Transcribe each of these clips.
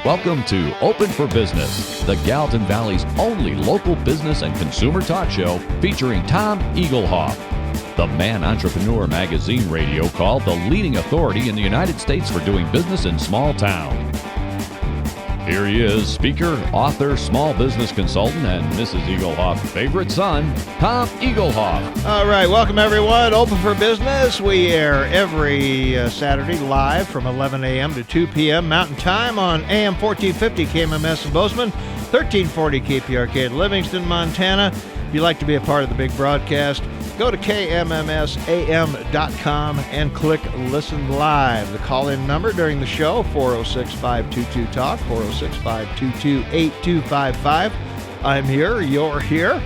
Welcome to Open for Business, the Gallatin Valley's only local business and consumer talk show featuring Tom Egelhoff, the Man Entrepreneur magazine radio called the leading authority in the United States for doing business in small town. Here he is, speaker, author, small business consultant, and Mrs. Egelhoff's favorite son, Tom Egelhoff. All right, welcome everyone. Open for Business. We air every Saturday live from 11 a.m. to 2 p.m. Mountain Time on AM 1450 KMMS in Bozeman, 1340 KPRK in Livingston, Montana. If you'd like to be a part of the big broadcast, go to kmmsam.com and click Listen Live. The call-in number during the show, 406-522-TALK, 406-522-8255. I'm here, you're here.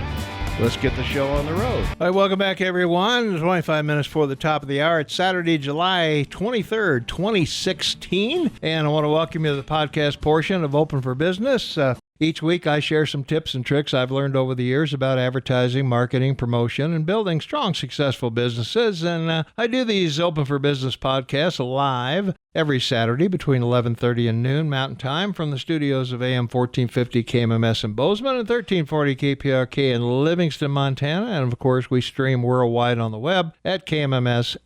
Let's get the show on the road. All right, welcome back, everyone. 25 minutes before the top of the hour. It's Saturday, July 23rd, 2016. And I want to welcome you to the podcast portion of Open for Business. Each week, I share some tips and tricks I've learned over the years about advertising, marketing, promotion, and building strong, successful businesses. And I do these Open for Business podcasts live every Saturday between 11:30 and noon Mountain Time from the studios of AM 1450 KMMS in Bozeman and 1340 KPRK in Livingston, Montana. And, of course, we stream worldwide on the web at kmmsam.com.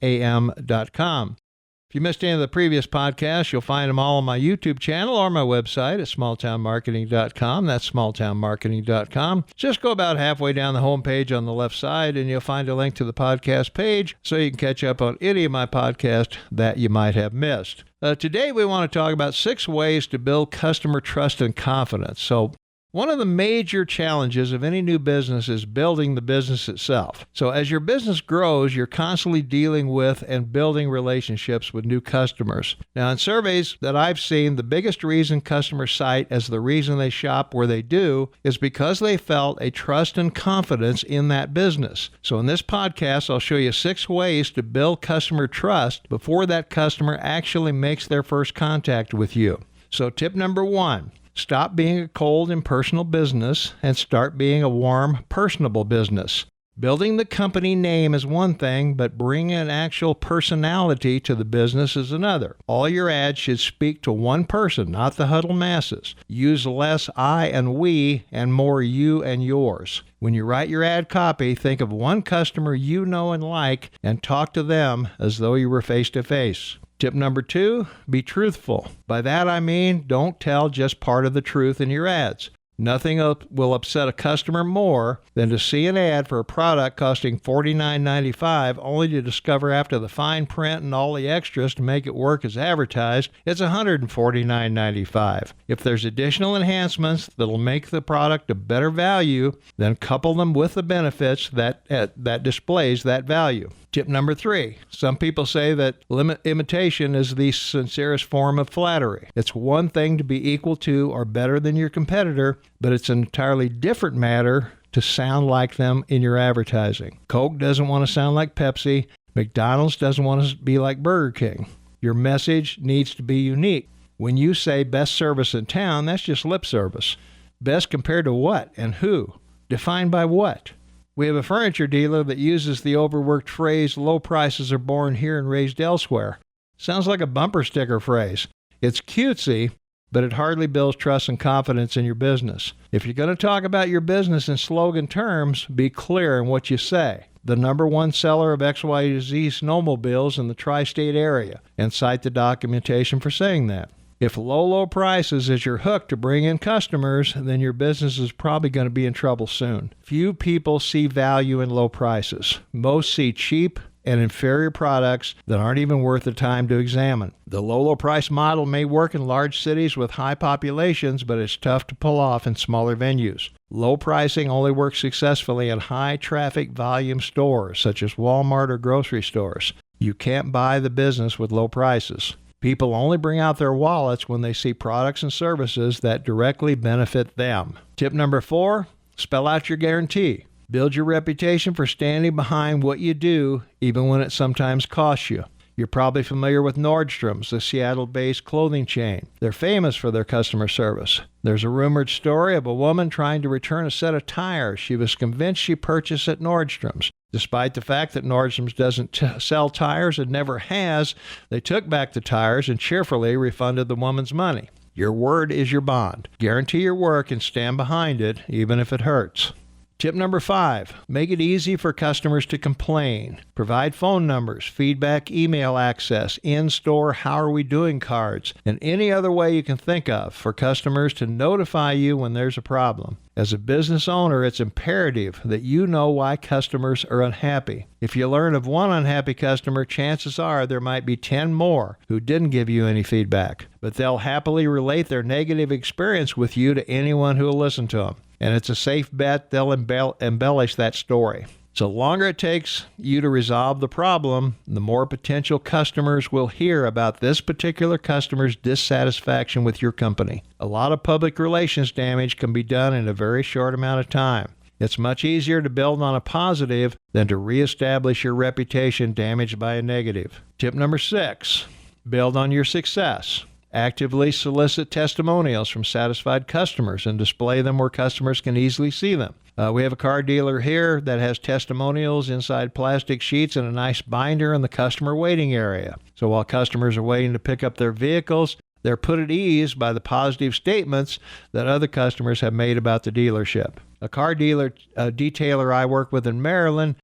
If you missed any of the previous podcasts, you'll find them all on my YouTube channel or my website at smalltownmarketing.com. That's smalltownmarketing.com. Just go about halfway down the homepage on the left side, and you'll find a link to the podcast page so you can catch up on any of my podcasts that you might have missed. Today, we want to talk about 6 ways to build customer trust and confidence. So, one of the major challenges of any new business is building the business itself. So as your business grows, you're constantly dealing with and building relationships with new customers. Now, in surveys that I've seen, the biggest reason customers cite as the reason they shop where they do is because they felt a trust and confidence in that business. So in this podcast, I'll show you 6 ways to build customer trust before that customer actually makes their first contact with you. So tip number 1. Stop being a cold, impersonal business and start being a warm, personable business. Building the company name is one thing, but bringing an actual personality to the business is another. All your ads should speak to one person, not the huddled masses. Use less I and we and more you and yours. When you write your ad copy, think of one customer you know and like and talk to them as though you were face to face. Tip number 2, be truthful. By that I mean, don't tell just part of the truth in your ads. Nothing will upset a customer more than to see an ad for a product costing $49.95 only to discover after the fine print and all the extras to make it work as advertised, it's $149.95. If there's additional enhancements that'll make the product a better value, then couple them with the benefits that displays that value. Tip number 3, some people say that imitation is the sincerest form of flattery. It's one thing to be equal to or better than your competitor, but it's an entirely different matter to sound like them in your advertising. Coke doesn't want to sound like Pepsi. McDonald's doesn't want to be like Burger King. Your message needs to be unique. When you say best service in town, that's just lip service. Best compared to what and who? Defined by what? We have a furniture dealer that uses the overworked phrase, low prices are born here and raised elsewhere. Sounds like a bumper sticker phrase. It's cutesy, but it hardly builds trust and confidence in your business. If you're going to talk about your business in slogan terms, be clear in what you say. The number 1 seller of XYZ snowmobiles in the tri-state area, and cite the documentation for saying that. If low prices is your hook to bring in customers, then your business is probably going to be in trouble soon. Few people see value in low prices. Most see cheap and inferior products that aren't even worth the time to examine. The low price model may work in large cities with high populations, but it's tough to pull off in smaller venues. Low pricing only works successfully in high traffic volume stores, such as Walmart or grocery stores. You can't buy the business with low prices. People only bring out their wallets when they see products and services that directly benefit them. Tip number 4, spell out your guarantee. Build your reputation for standing behind what you do, even when it sometimes costs you. You're probably familiar with Nordstrom's, the Seattle-based clothing chain. They're famous for their customer service. There's a rumored story of a woman trying to return a set of tires she was convinced she purchased at Nordstrom's. Despite the fact that Nordstrom's doesn't sell tires and never has, they took back the tires and cheerfully refunded the woman's money. Your word is your bond. Guarantee your work and stand behind it, even if it hurts. Tip number 5, make it easy for customers to complain. Provide phone numbers, feedback, email access, in-store how are we doing cards, and any other way you can think of for customers to notify you when there's a problem. As a business owner, it's imperative that you know why customers are unhappy. If you learn of one unhappy customer, chances are there might be 10 more who didn't give you any feedback, but they'll happily relate their negative experience with you to anyone who will listen to them. And it's a safe bet they'll embellish that story. So the longer it takes you to resolve the problem, the more potential customers will hear about this particular customer's dissatisfaction with your company. A lot of public relations damage can be done in a very short amount of time. It's much easier to build on a positive than to reestablish your reputation damaged by a negative. Tip number 6, build on your success. Actively solicit testimonials from satisfied customers and display them where customers can easily see them. We have a car dealer here that has testimonials inside plastic sheets and a nice binder in the customer waiting area. So while customers are waiting to pick up their vehicles, they're put at ease by the positive statements that other customers have made about the dealership. A car dealer detailer I work with in Maryland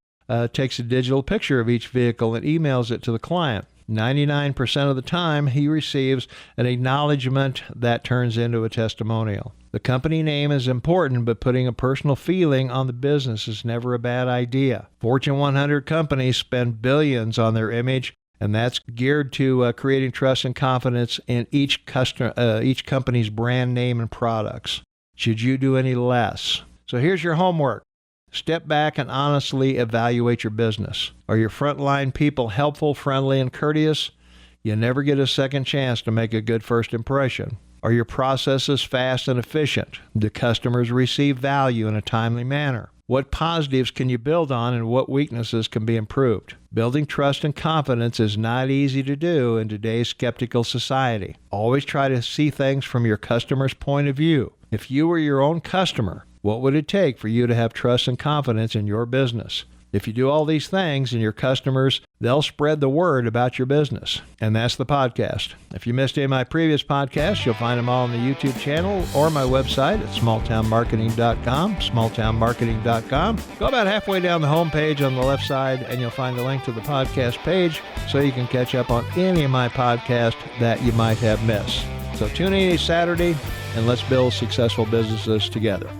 takes a digital picture of each vehicle and emails it to the client. 99% of the time, he receives an acknowledgement that turns into a testimonial. The company name is important, but putting a personal feeling on the business is never a bad idea. Fortune 100 companies spend billions on their image, and that's geared to creating trust and confidence in each company's brand name and products. Should you do any less? So here's your homework. Step back and honestly evaluate your business. Are your frontline people helpful, friendly, and courteous? You never get a second chance to make a good first impression. Are your processes fast and efficient? Do customers receive value in a timely manner? What positives can you build on and what weaknesses can be improved? Building trust and confidence is not easy to do in today's skeptical society. Always try to see things from your customer's point of view. If you were your own customer, what would it take for you to have trust and confidence in your business? If you do all these things and your customers, they'll spread the word about your business. And that's the podcast. If you missed any of my previous podcasts, you'll find them all on the YouTube channel or my website at smalltownmarketing.com, smalltownmarketing.com. Go about halfway down the homepage on the left side and you'll find a link to the podcast page so you can catch up on any of my podcasts that you might have missed. So tune in each Saturday and let's build successful businesses together.